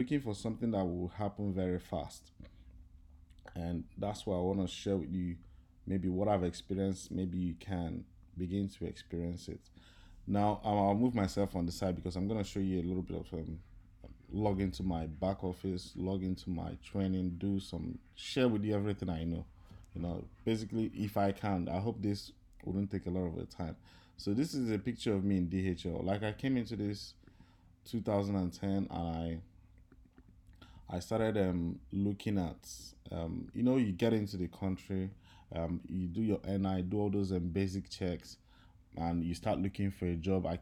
looking for something that will happen very fast. And that's why I want to share with you maybe what I've experienced. Maybe you can begin to experience it. Now, I'll move myself on the side because I'm going to show you a little bit of log into my back office, log into my training, do some share with you everything I know. Basically, if I can, I hope this wouldn't take a lot of the time. So this is a picture of me in DHL. Like I came into this 2010, and I started looking at you get into the country, you do your NI, do all those basic checks, and you start looking for a job. I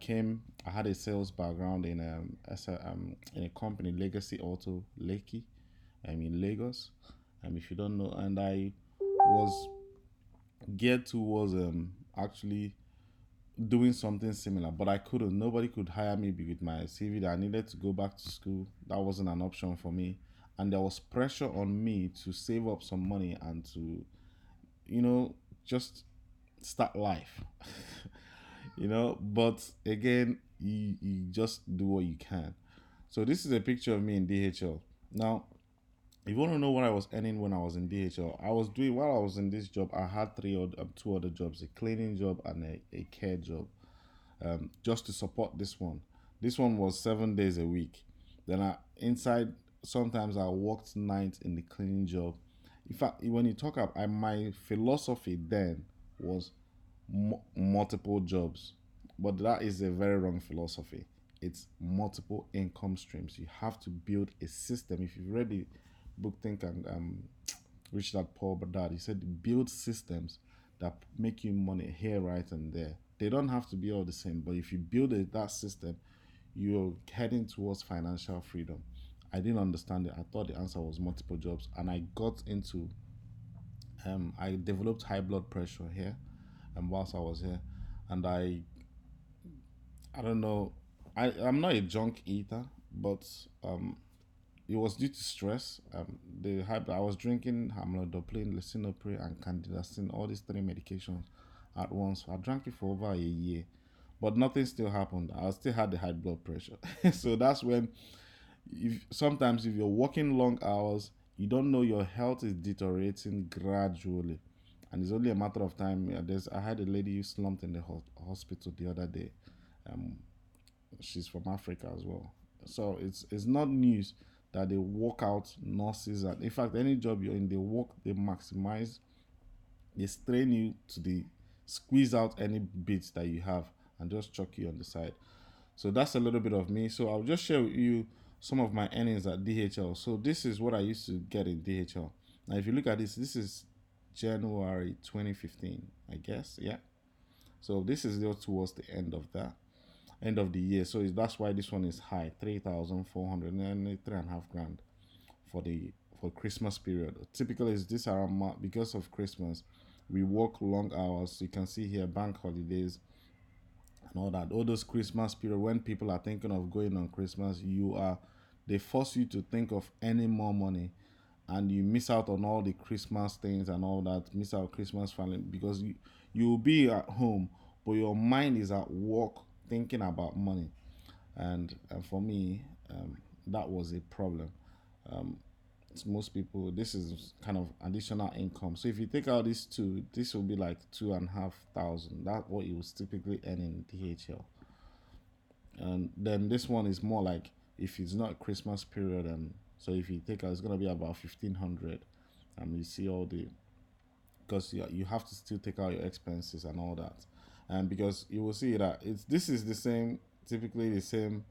had a sales background in a company, Legacy Auto Lekki, in Lagos. If you don't know, and I was geared towards actually doing something similar, but I couldn't. Nobody could hire me with my CV. That I needed to go back to school. That wasn't an option for me, and there was pressure on me to save up some money and to, you know, just start life. But again, you just do what you can. So this is a picture of me in DHL. Now, if you want to know what I was earning when I was in DHL, I was doing while I was in this job. I had two other jobs: a cleaning job and a care job, just to support this one. This one was 7 days a week. Then inside, sometimes I worked nights in the cleaning job. In fact, when you talk about my philosophy then was multiple jobs, but that is a very wrong philosophy. It's multiple income streams. You have to build a system. If you've read the book Think and Rich Dad Poor Dad, he said build systems that make you money here, right, and there. They don't have to be all the same, but if you build that system, you're heading towards financial freedom. I didn't understand it. I thought the answer was multiple jobs, and I got into I developed high blood pressure here, and whilst I was here, and I don't know, I'm not a junk eater, but it was due to stress. I was drinking amlodipine, lisinopril, and candidacin, all these three medications at once. I drank it for over a year, but nothing still happened. I still had the high blood pressure. So that's when, if sometimes if you're working long hours, you don't know your health is deteriorating gradually, and it's only a matter of time. I had a lady who slumped in the hospital the other day. Um, she's from Africa as well. So it's not news that they work out nurses, and in fact any job you're in, they maximize, they strain you to the squeeze out any bits that you have and just chuck you on the side. So that's a little bit of me. So I'll just share with you some of my earnings at DHL. So this is what I used to get in DHL. Now if you look at this is January 2015, I guess. Yeah. So this is just towards the end of the year. So that's why this one is high, 3,400 and 3.5 grand for the for Christmas period. Typically, it's this around because of Christmas. We work long hours. You can see here bank holidays and all that. All those Christmas period when people are thinking of going on Christmas, they force you to think of any more money, and you miss out on all the Christmas things and all that. Miss out Christmas family because you'll be at home, but your mind is at work thinking about money. And for me, that was a problem. Um, Most people, this is kind of additional income. So if you take out these two, this will be like 2,500. That's what you would typically earn in DHL. And then this one is more like if it's not Christmas period, and so if you take out, it's gonna be about 1,500. You see all the because you have to still take out your expenses and all that, and because you will see that this is the same, typically the same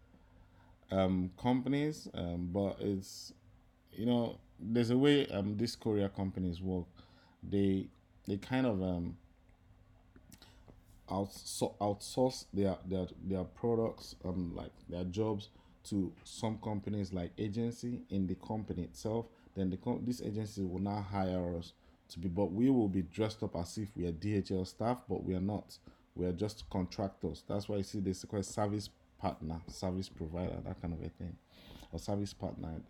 companies, but it's there's a way these courier companies work. They kind of outsource their products, like their jobs, to some companies like agency in the company itself. Then this agency will now hire us to be, but we will be dressed up as if we are DHL staff, but we are not. We are just contractors. That's why you see this called service partner, service provider, that kind of a thing, or service partner.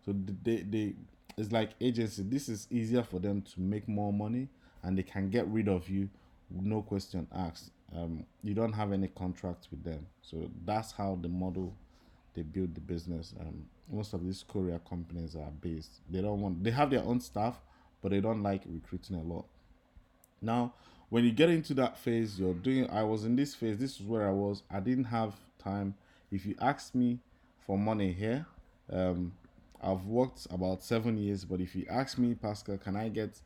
So they it's like agency. This is easier for them to make more money, and they can get rid of you, no question asked. You don't have any contract with them, so that's how they build the business. Most of these courier companies are based. They have their own staff, but they don't like recruiting a lot. Now, when you get into that phase, I was in this phase, this is where I was. I didn't have time. If you ask me for money here, um, I've worked about 7 years, but if you ask me, Pascal, can I get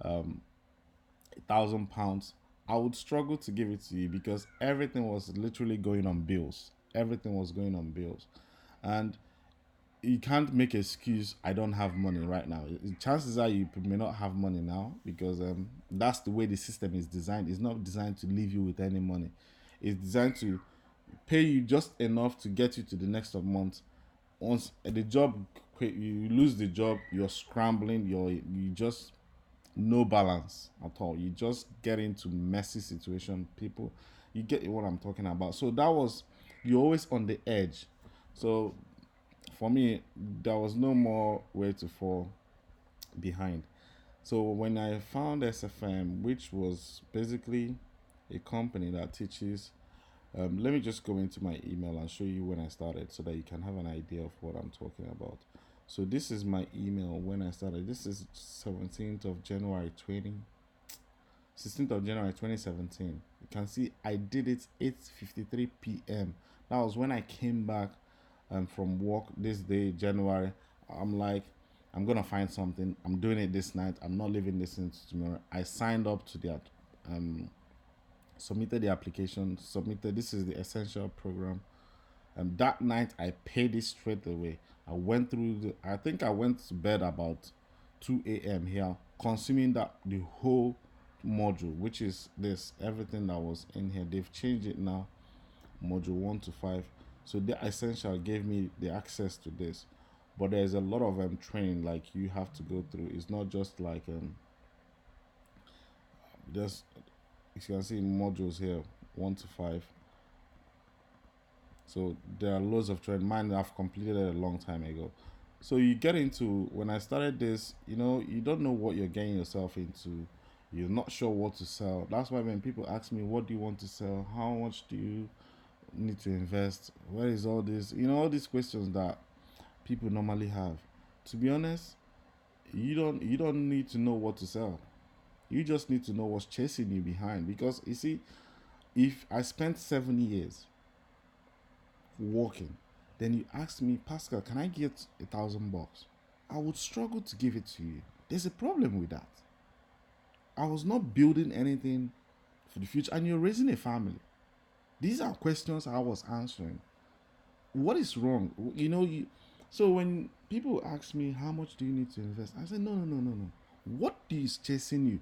£1,000? I would struggle to give it to you because everything was literally going on bills. Everything was going on bills. And you can't make an excuse, I don't have money right now. Chances are you may not have money now because that's the way the system is designed. It's not designed to leave you with any money. It's designed to pay you just enough to get you to the next of month. Once the job, you lose the job, you're scrambling, you just no balance at all. You just get into messy situation. People, you get what I'm talking about. So that was, you're always on the edge. So for me, there was no more way to fall behind. So when I found SFM, which was basically a company that teaches, let me just go into my email and show you when I started so that you can have an idea of what I'm talking about. So this is my email when I started. This is 16th of January 2017. You can see I did it 8:53 p.m. That was when I came back from work this day, January. I'm like, I'm gonna find something. I'm doing it this night. I'm not leaving this into tomorrow. I signed up to that, submitted the application, submitted. This is the essential program. That night I paid it straight away. I went through I think I went to bed about 2 a.m. here, consuming the whole module, which is this, everything that was in here. They've changed it now, module 1 to 5. So the essential gave me the access to this, but there's a lot of training like you have to go through. It's not just like just, you can see modules here 1 to 5. So there are loads of training. Mine I've completed it a long time ago. So you get into, when I started this, you don't know what you're getting yourself into. You're not sure what to sell. That's why when people ask me, what do you want to sell? How much do you need to invest? Where is all this? All these questions that people normally have. To be honest, you don't need to know what to sell. You just need to know what's chasing you behind. Because you see, if I spent 7 years working, then you ask me, Pascal, can I get $1,000? I would struggle to give it to you. There's a problem with that. I was not building anything for the future, and you're raising a family. These are questions I was answering. What is wrong? So when people ask me, how much do you need to invest? I say, no. What is chasing you?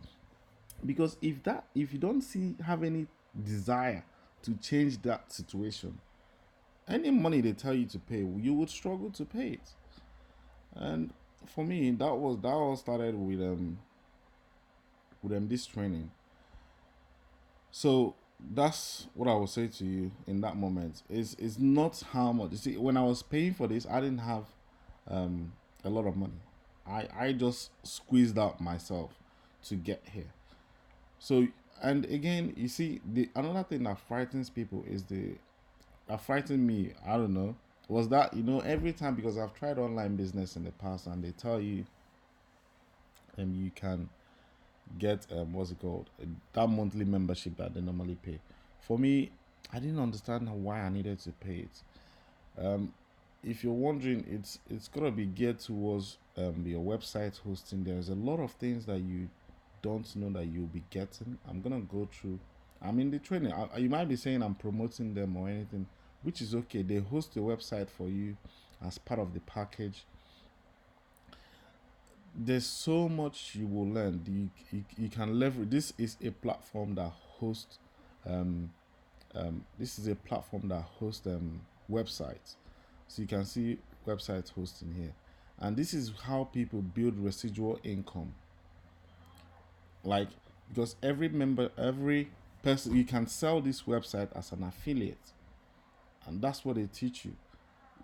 Because if you don't have any desire to change that situation, any money they tell you to pay, you would struggle to pay it. And for me, that all started with this training. So that's what I will say to you in that moment. Is not how much. You see, when I was paying for this, I didn't have a lot of money. I just squeezed out myself to get here. So, and again, you see, another thing that frightens people is that frightened me, I don't know, was that, every time, because I've tried online business in the past and they tell you you can get what's it called, that monthly membership that they normally pay. For me, I didn't understand why I needed to pay it. If you're wondering, it's gonna be geared towards your website hosting. There's a lot of things that you don't know that you'll be getting. I'm gonna go through. I'm in the training. You might be saying I'm promoting them or anything, which is okay. They host a website for you as part of the package. There's so much you will learn. You can leverage. This is a platform that hosts. This is a platform that hosts websites. So you can see website hosting here, and this is how people build residual income. Like, because every person, you can sell this website as an affiliate, and that's what they teach you.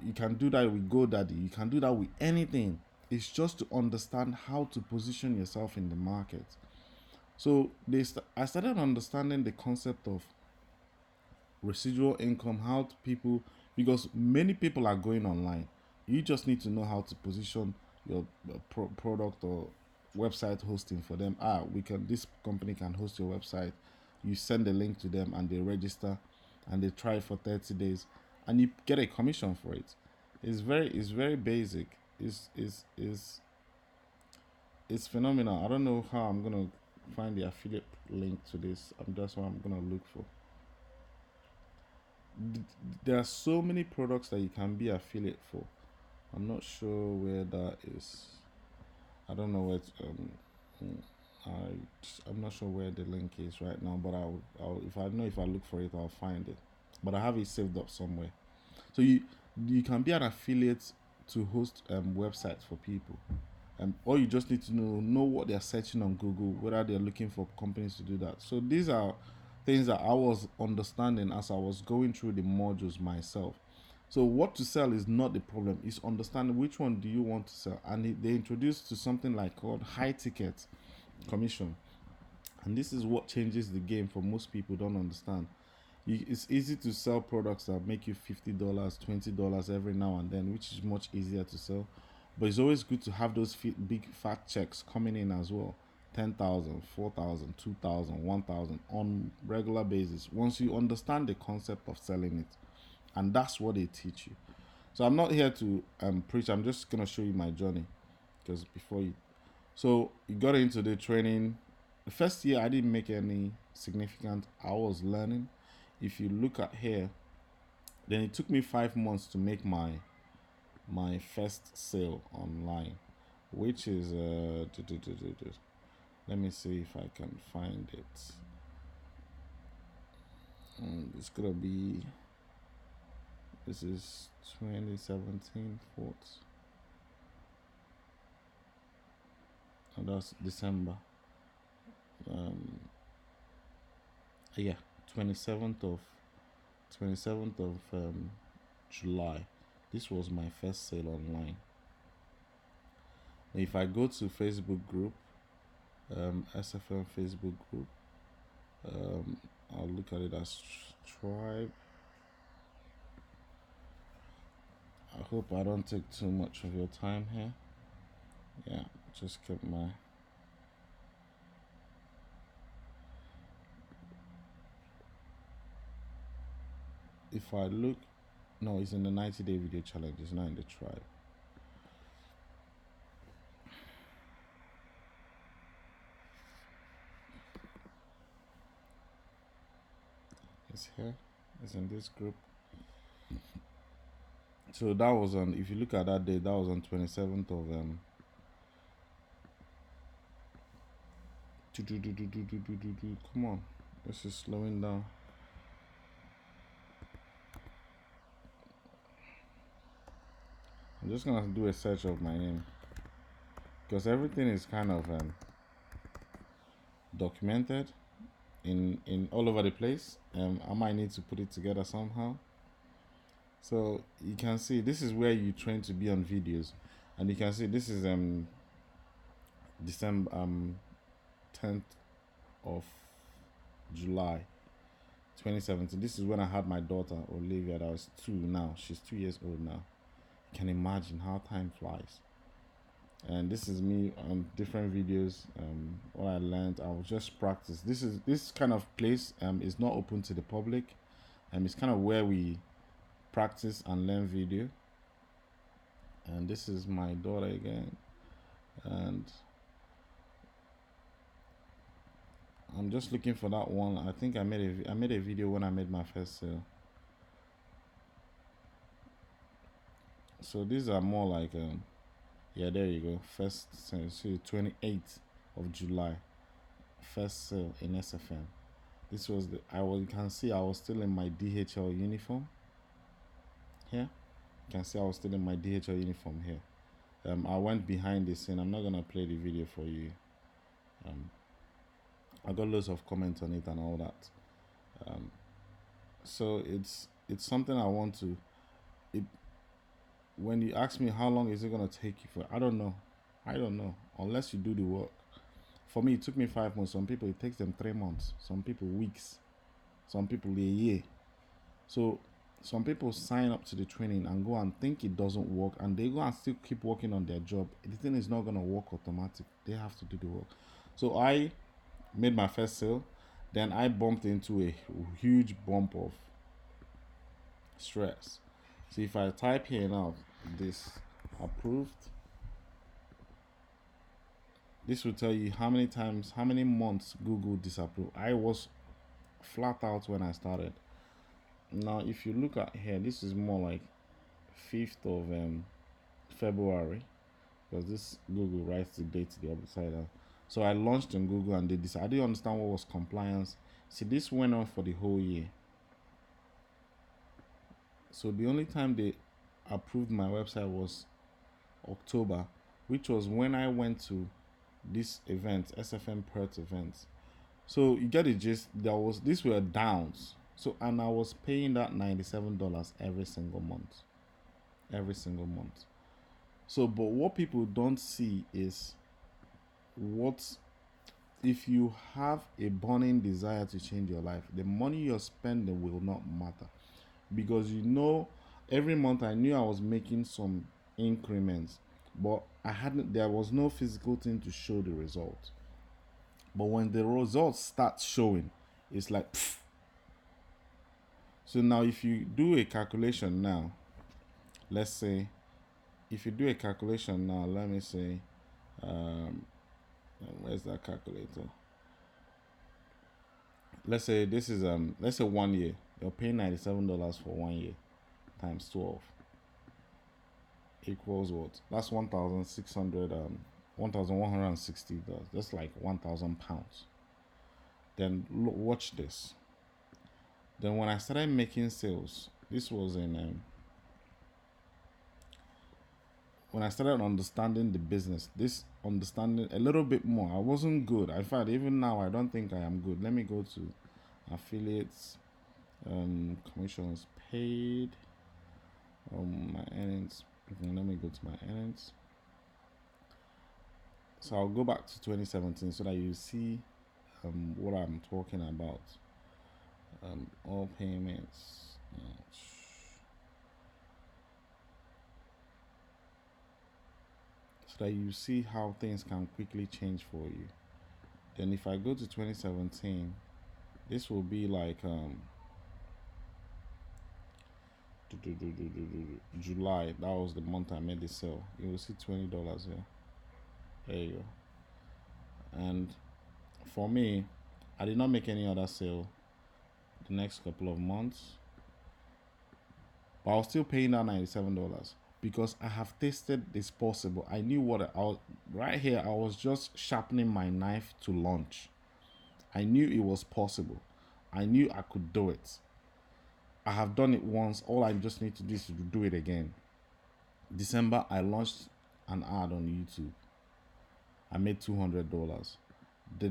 You can do that with GoDaddy. You can do that with anything. It's just to understand how to position yourself in the market. So I started understanding the concept of residual income, how people, because many people are going online. You just need to know how to position your product or website hosting for them. This company can host your website. You send a link to them and they register and they try it for 30 days and you get a commission for it. It's very basic. It's phenomenal. I don't know how I'm gonna find the affiliate link to this. That's what I'm gonna look for. There are so many products that you can be affiliate for. I'm not sure where that is. I don't know where. I'm not sure where the link is right now, but if I look for it, I'll find it. But I have it saved up somewhere. So you can be an affiliate to host websites for people. Or you just need to know what they're searching on Google, whether they're looking for companies to do that. So these are things that I was understanding as I was going through the modules myself. So what to sell is not the problem. It's understanding which one do you want to sell. And they introduced to something like called high ticket commission. And this is what changes the game for most people don't understand. It's easy to sell products that make you $50, $20 every now and then, which is much easier to sell. But it's always good to have those big fat checks coming in as well. 10,000, 4,000, 2,000, 1,000 on regular basis once you understand the concept of selling it. And that's what they teach you. So I'm not here to preach. I'm just going to show you my journey. Because so you got into the training. The first year I didn't make any significant. I was learning. If you look at here, then it took me 5 months to make my first sale online, which is let me see if I can find it. It's gonna be, this is 2017 4th. And that's December. Yeah, 27th of July. This was my first sale online. If I go to Facebook group, SFM Facebook group, I'll look at it as tribe. I hope I don't take too much of your time here. Yeah, just keep my. If I look, no, it's in the 90-day video challenge. It's not in the tribe. It's here. It's in this group. So that was on. If you look at that date, that was on 27th of Come on, this is slowing down. I'm just gonna do a search of my name because everything is kind of documented in all over the place. I might need to put it together somehow. So you can see this is where you train to be on videos, and you can see this is December 10th of July 2017. This is when I had my daughter Olivia. That was 2 now. She's 2 years old now. You can imagine how time flies. And this is me on different videos. What I learned, I will just practice. This kind of place is not open to the public. It's kind of where we practice and learn video. And this is my daughter again. And I'm just looking for that one. I think I made a video when I made my first sale. So these are more like yeah, there you go. First sale, so 28th of July, first sale in SFM. This was you can see I was still in my DHL uniform. Here, you can see I was still in my DHL uniform here. I went behind the scene. I'm not gonna play the video for you. I got loads of comments on it and all that. So it's something I want to. When you ask me how long is it gonna take you for, I don't know unless you do the work. For me, it took me 5 months. Some people it takes them 3 months. Some people weeks. Some people a year. So Some people sign up to the training and go and think it doesn't work, and they go and still keep working on their job. The thing is not gonna work automatic. They have to do the work. So I made my first sale, then I bumped into a huge bump of stress. So if I type here now, this approved, this will tell you how many times, how many months Google disapproved. I was flat out when I started. Now if you look at here, this is more like 5th of February, because this Google writes the date the other side down. So I launched on Google and they decided, I didn't understand what was compliance. See, this went on for the whole year. So the only time they approved my website was October, which was when I went to this event, SFM Perth event. So you get the gist. These were downs. So and I was paying that $97 every single month. Every single month. So but what people don't see is what if you have a burning desire to change your life, the money you're spending will not matter. Because every month I knew I was making some increments, but there was no physical thing to show the result. But when the results start showing, it's like pff. So now if you do a calculation now, let's say if you do a calculation now, let me say where's that calculator? Let's say this is let's say 1 year. You're paying $97 for 1 year times 12 equals what? That's 1,600 $1,160. That's like 1,000 pounds. Then watch this. Then when I started making sales, this was in when I started understanding the business, this understanding a little bit more. I wasn't good. In fact, even now, I don't think I am good. Let me go to affiliates, commissions paid, my earnings. Let me go to my earnings. So I'll go back to 2017 so that you see what I'm talking about. All payments. So that you see how things can quickly change for you. Then if I go to 2017, this will be like July. That was the month I made the sale. You will see $20 here. There you go. And for me, I did not make any other sale the next couple of months, but I was still paying that $97 because I have tasted it's possible. I knew what I was right here. I was just sharpening my knife to launch. I knew it was possible. I knew I could do it. I have done it once. All I just need to do is to do it again. December, I launched an ad on YouTube. I made $200. The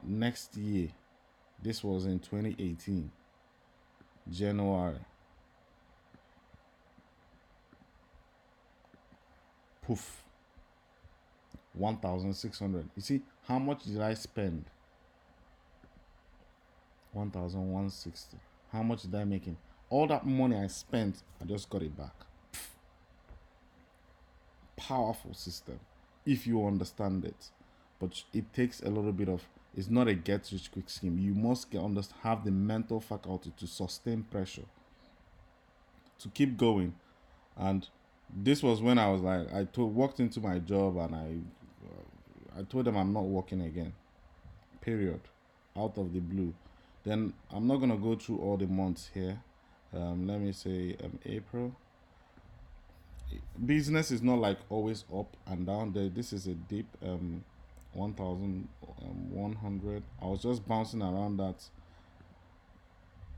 next year, this was in 2018, January. Poof. 1,600. You see, how much did I spend? 1,160. How much did I make in? All that money I spent, I just got it back. Powerful system if you understand it, but it takes a little bit of. It's not a get rich quick scheme. You must have the mental faculty to sustain pressure, to keep going. And this was when I was like, walked into my job and I told them I'm not working again. Period. Out of the blue. Then I'm not gonna go through all the months here. Let me say April. Business is not like always up and down. This is a dip. 1,100. I was just bouncing around that.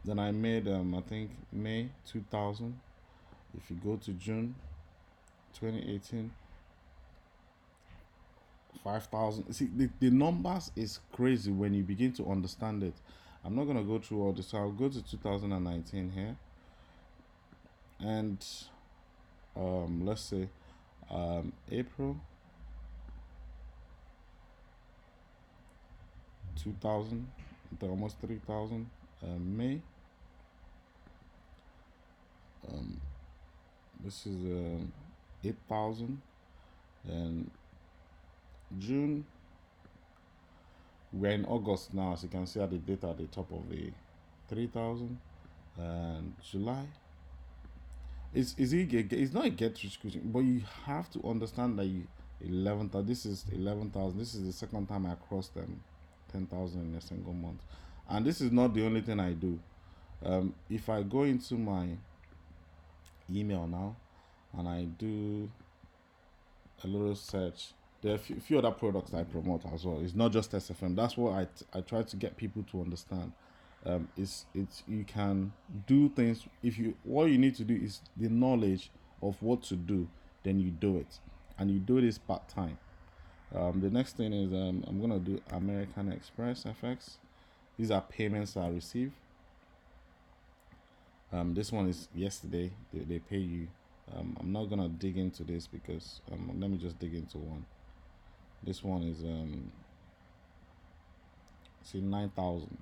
Then I made I think May 2000. If you go to June 2018, 5,000. See, the numbers is crazy when you begin to understand it. I'm not gonna go through all this, so I'll go to 2019 here, and let's say April 2,000, almost 3,000. May Um, this is 8,000. And June, we're in August now, as you can see at the data at the top of the 3,000. And July, it's not a get rich quick, but you have to understand that 11,000. This is 11,000. This is the second time I crossed them 10,000 in a single month, and this is not the only thing I do. If I go into my email now and I do a little search, there are a few other products I promote as well. It's not just SFM. That's what I try to get people to understand. It's you can do things if you what you need to do is the knowledge of what to do, then you do it, and you do this part time. The next thing is I'm gonna do American Express FX. These are payments I receive. This one is yesterday. They pay you. I'm not gonna dig into this because let me just dig into one. This one is see 9,000.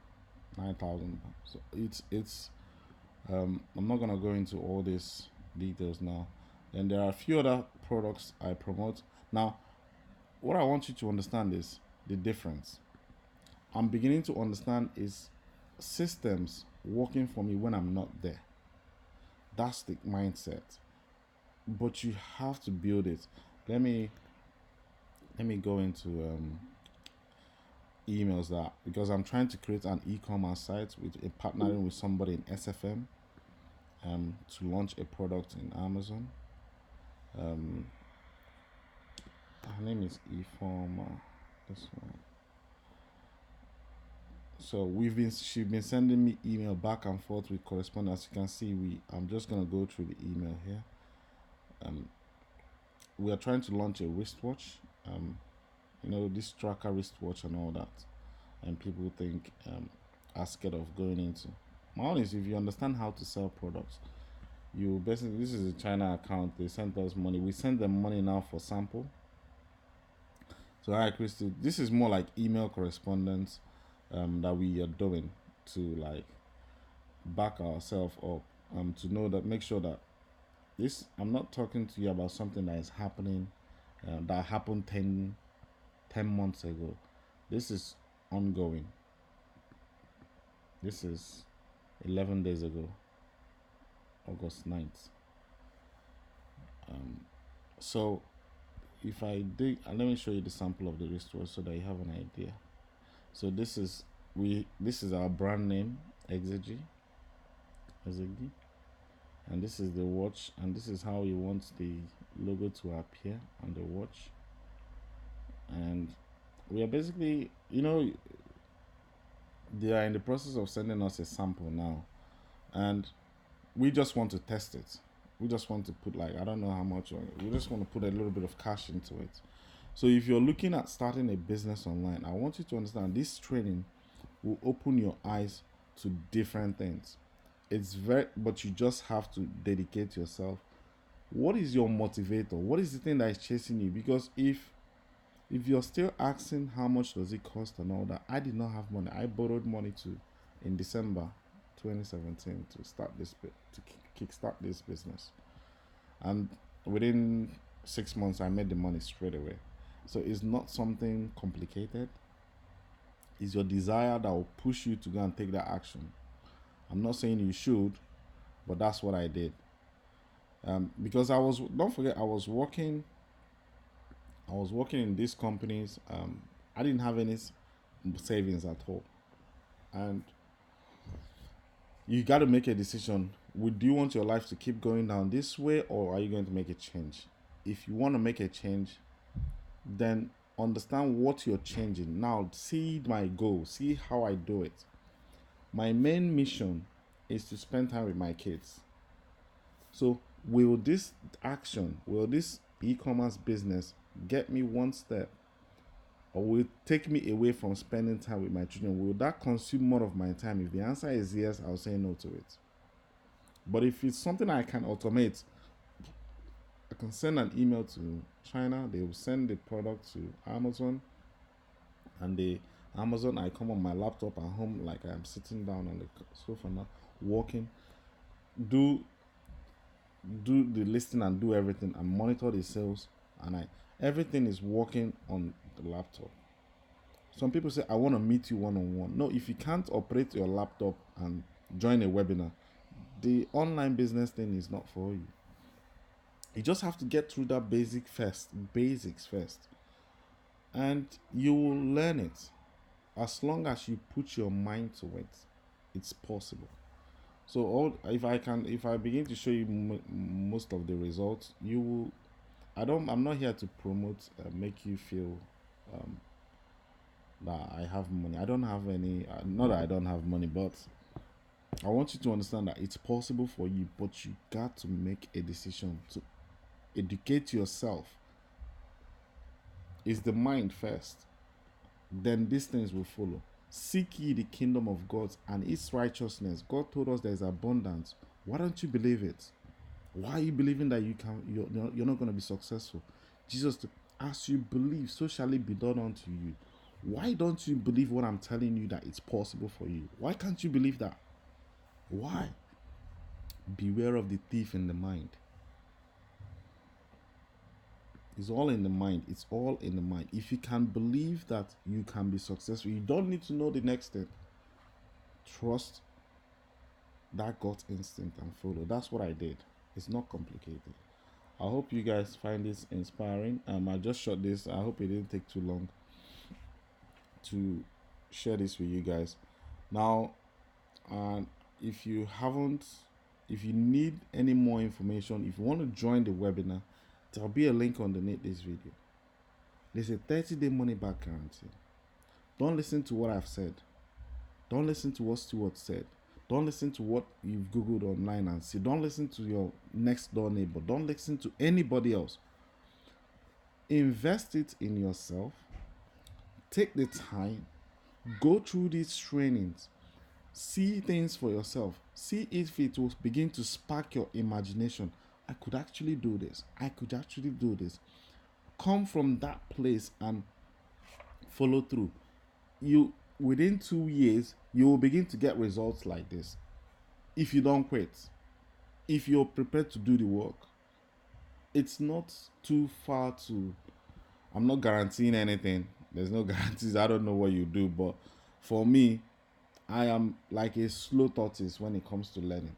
So it's I'm not gonna go into all these details now. And there are a few other products I promote. Now, what I want you to understand is the difference. I'm beginning to understand is systems working for me when I'm not there. That's the mindset. But you have to build it. Let me go into emails that because I'm trying to create an e-commerce site with partnering with somebody in SFM to launch a product in Amazon. Her name is Eforma. This one. So she's been sending me email back and forth with correspondence. You can see I'm just gonna go through the email here. We are trying to launch a wristwatch. This tracker wristwatch and all that, and people think are scared of going into. My own is if you understand how to sell products, you basically this is a China account. They sent us money. We send them money now for sample. So hi Christy, this is more like email correspondence that we are doing to like back ourselves up to know that make sure that this I'm not talking to you about something that is happening that happened 10 months ago. This is ongoing. This is 11 days ago, August 9th. So if I dig, let me show you the sample of the wristwatch so that you have an idea. So this is our brand name, Exegy, and this is the watch, and this is how you want the logo to appear on the watch. And we are basically, they are in the process of sending us a sample now, and we just want to test it. We just want to put I don't know how much, we just want to put a little bit of cash into it. So if you're looking at starting a business online, I want you to understand this training will open your eyes to different things. But you just have to dedicate yourself. What is your motivator? What is the thing that is chasing you? Because if you're still asking how much does it cost and all that, I did not have money. I borrowed money in December 2017 to start to kickstart this business, and within 6 months I made the money straight away. So it's not something complicated. It's your desire that will push you to go and take that action. I'm not saying you should, but that's what I did. Because don't forget, I was working in these companies. I didn't have any savings at all. And you got to make a decision. Do you want your life to keep going down this way, or are you going to make a change? If you want to make a change, then understand what you're changing. Now, see my goal. See how I do it. My main mission is to spend time with my kids. So, will this e-commerce business get me one step, or will it take me away from spending time with my children? Will that consume more of my time? If the answer is yes, I'll say no to it. But if it's something I can automate, I can send an email to China, they will send the product to Amazon, and I come on my laptop at home like I'm sitting down on the sofa now, working, do do the listing and do everything and monitor the sales, and everything is working on the laptop. Some people say, I want to meet you one on one. No, if you can't operate your laptop and join a webinar, the online business thing is not for you. You just have to get through that basics first, and you will learn it. As long as you put your mind to it, it's possible. So if I begin to show you most of the results, you will. I'm not here to promote, make you feel um, that I have money. I don't have any. Not that I don't have money, but I want you to understand that it's possible for you, but you got to make a decision to educate yourself. It's the mind first, then these things will follow. Seek ye the kingdom of God and its righteousness. God told us there is abundance. Why don't you believe it? Why are you believing that you're not going to be successful? Jesus, as you believe, so shall it be done unto you. Why don't you believe what I'm telling you, that it's possible for you? Why can't you believe that? Why? Beware of the thief in the mind. It's all in the mind. It's all in the mind. If you can believe that you can be successful, you don't need to know the next step. Trust that gut instinct and follow. That's what I did. It's not complicated. I hope you guys find this inspiring. I just shot this. I hope it didn't take too long to share this with you guys. Now, if you need any more information, if you want to join the webinar, there'll be a link underneath this video. There's a 30-day money back guarantee. Don't listen to what I've said. Don't listen to what Stuart said. Don't listen to what you've Googled online and see. Don't listen to your next door neighbor. Don't listen to anybody else. Invest it in yourself. Take the time. Go through these trainings. See things for yourself. See if it will begin to spark your imagination. I could actually do this. I could actually do this. Come from that place and follow through. Within 2 years, you will begin to get results like this. If you don't quit, if you're prepared to do the work, it's not too far to. I'm not guaranteeing anything. There's no guarantees. I don't know what you do, but for me, I am like a slow tortoise when it comes to learning.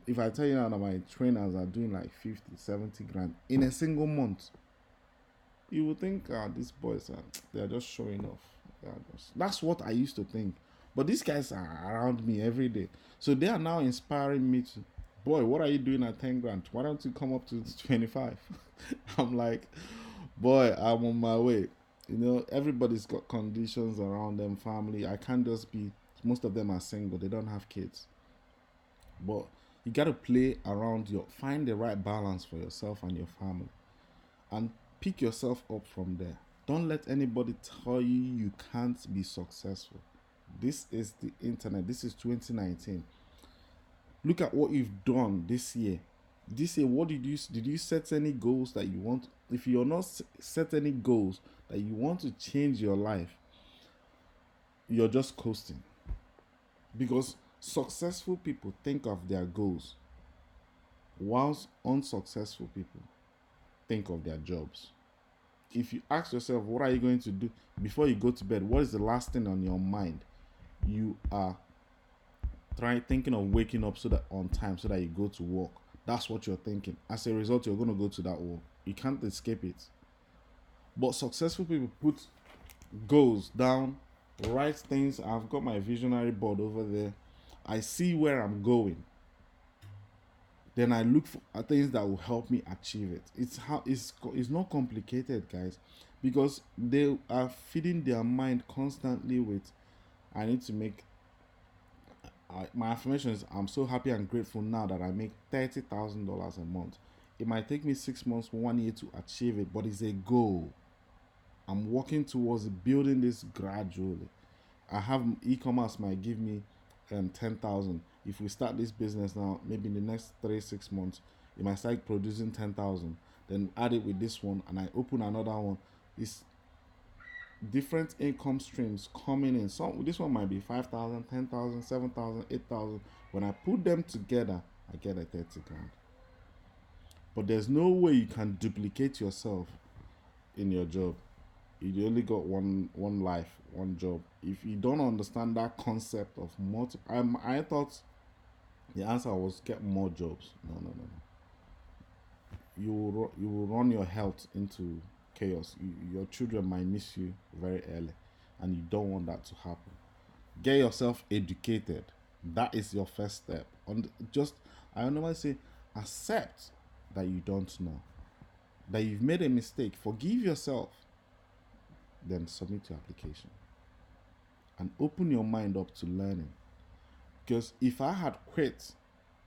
If I tell you now that my trainers are doing like 50, 70 grand in a single month, you would think these boys they're just showing off. That's what I used to think. But these guys are around me every day. So they are now inspiring me to, boy, what are you doing at 10 grand? Why don't you come up to 25? I'm like, boy, I'm on my way. Everybody's got conditions around them, family. I can't just be, most of them are single. They don't have kids. But you got to play around find the right balance for yourself and your family. And pick yourself up from there. Don't let anybody tell you can't be successful. This is the internet. This is 2019. Look at what you've done this year. What did you set any goals that you want? If you're not set any goals that you want to change your life, you're just coasting. Because successful people think of their goals, whilst unsuccessful people think of their jobs. If you ask yourself, what are you going to do before you go to bed? What is the last thing on your mind? You are thinking of waking up on time so that you go to work. That's what you're thinking. As a result, you're going to go to that work. You can't escape it. But successful people put goals down, write things. I've got my visionary board over there. I see where I'm going. Then I look for things that will help me achieve it. It's not complicated, guys, because they are feeding their mind constantly with, I need to make. My affirmation is, I'm so happy and grateful now that I make $30,000 a month. It might take me 6 months, 1 year to achieve it, but it's a goal. I'm working towards building this gradually. I have e-commerce might give me 10,000. If we start this business now, maybe in the next 3-6 months, it might start producing 10,000. Then add it with this one, and I open another one. different income streams coming in. Some this one might be 5,000, 10,000, 7,000, 8,000. When I put them together, I get a 30 grand. But there's no way you can duplicate yourself in your job. You only got one life, one job. If you don't understand that concept of I thought the answer was get more jobs. No, no, no, no. You will run your health into chaos. Your children might miss you very early, and you don't want that to happen. Get yourself educated. That is your first step. I normally say, accept that you don't know, that you've made a mistake. Forgive yourself. Then submit your application and open your mind up to learning. Because if I had quit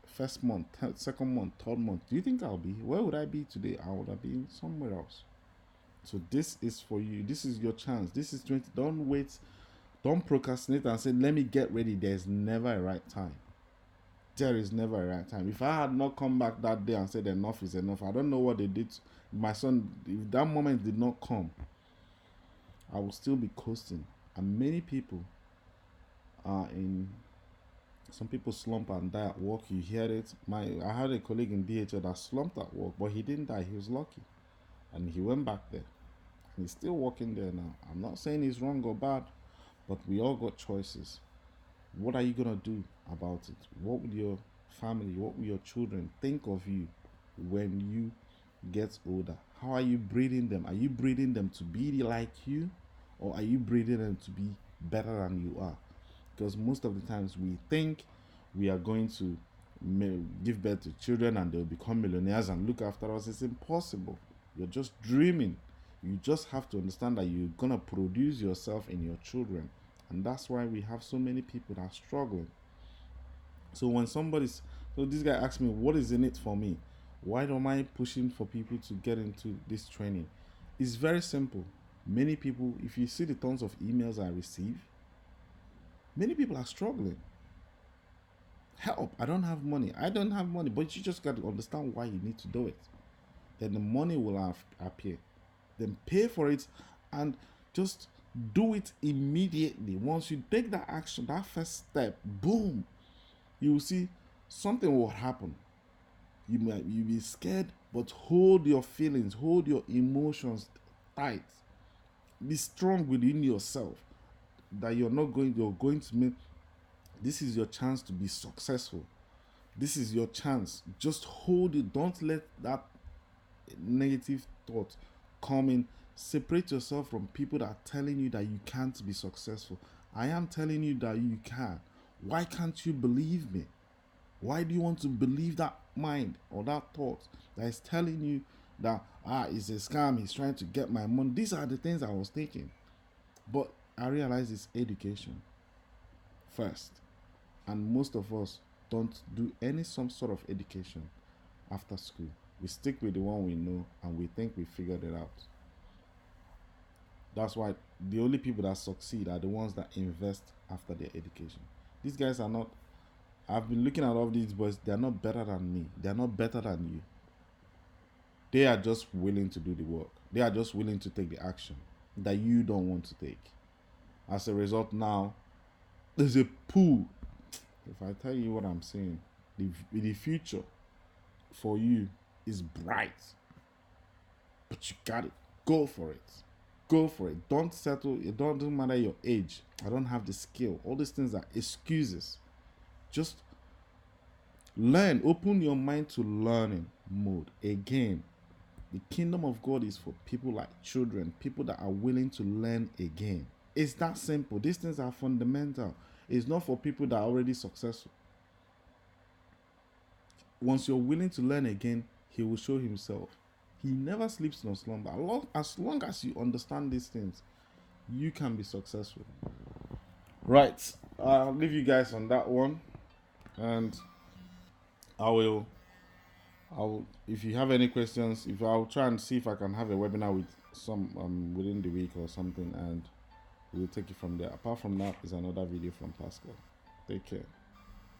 first month, second month, third month, do you think where would I be today? I would have been somewhere else. So this is for you. This is your chance. This is 20. Don't wait. Don't procrastinate and say, let me get ready. There's never a right time. There is never a right time. If I had not come back that day and said enough is enough, I don't know what they did. My son, if that moment did not come, I will still be coasting. And many people are in, some people slump and die at work. You hear it. I had a colleague in DHL that slumped at work, but he didn't die. He was lucky. And he went back there. He's still working there now. I'm not saying he's wrong or bad, but we all got choices. What are you going to do about it? What will your family, what will your children think of you when you get older? How are you breeding them? Are you breeding them to be like you, or are you breeding them to be better than you are? Because most of the times we think we are going to give birth to children and they'll become millionaires and look after us. It's impossible. You're just dreaming. You just have to understand that you're going to produce yourself in your children. And that's why we have so many people that are struggling. So when so this guy asked me, what is in it for me? Why am I pushing for people to get into this training? It's very simple. Many people, if you see the tons of emails I receive, many people are struggling. Help, I don't have money. But you just got to understand why you need to do it. Then the money will appear. Then pay for it and just do it immediately. Once you take that action, that first step, boom, you will see something will happen. You'll be scared, but hold your feelings, hold your emotions tight. Be strong within yourself that you're going to make. This is your chance to be successful. This is your chance. Just hold it. Don't let that negative thought come in. Separate yourself from people that are telling you that you can't be successful. I am telling you that you can. Why can't you believe me? Why do you want to believe that mind or that thought that is telling you that it's a scam, he's trying to get my money? These are the things I was thinking. But I realize it's education first. And most of us don't do some sort of education after school. We stick with the one we know and we think we figured it out. That's why the only people that succeed are the ones that invest after their education. These guys are not, I've been looking at all these boys, they're not better than me. They're not better than you. They are just willing to do the work. They are just willing to take the action that you don't want to take. As a result, now, there's a pool. If I tell you what I'm saying, the future for you is bright. But you got it. Go for it. Go for it. Don't settle. It doesn't matter your age. I don't have the skill. All these things are excuses. Just learn. Open your mind to learning mode. Again, the kingdom of God is for people like children, people that are willing to learn again. It's that simple. These things are fundamental. It's not for people that are already successful. Once you're willing to learn again, he will show himself. He never sleeps nor slumber. As long as you understand these things, you can be successful. Right. I'll leave you guys on that one. And I will, if you have any questions, I'll try and see if I can have a webinar with some within the week or something, and we'll take it from there. Apart from that, is another video from Pascal. Take care.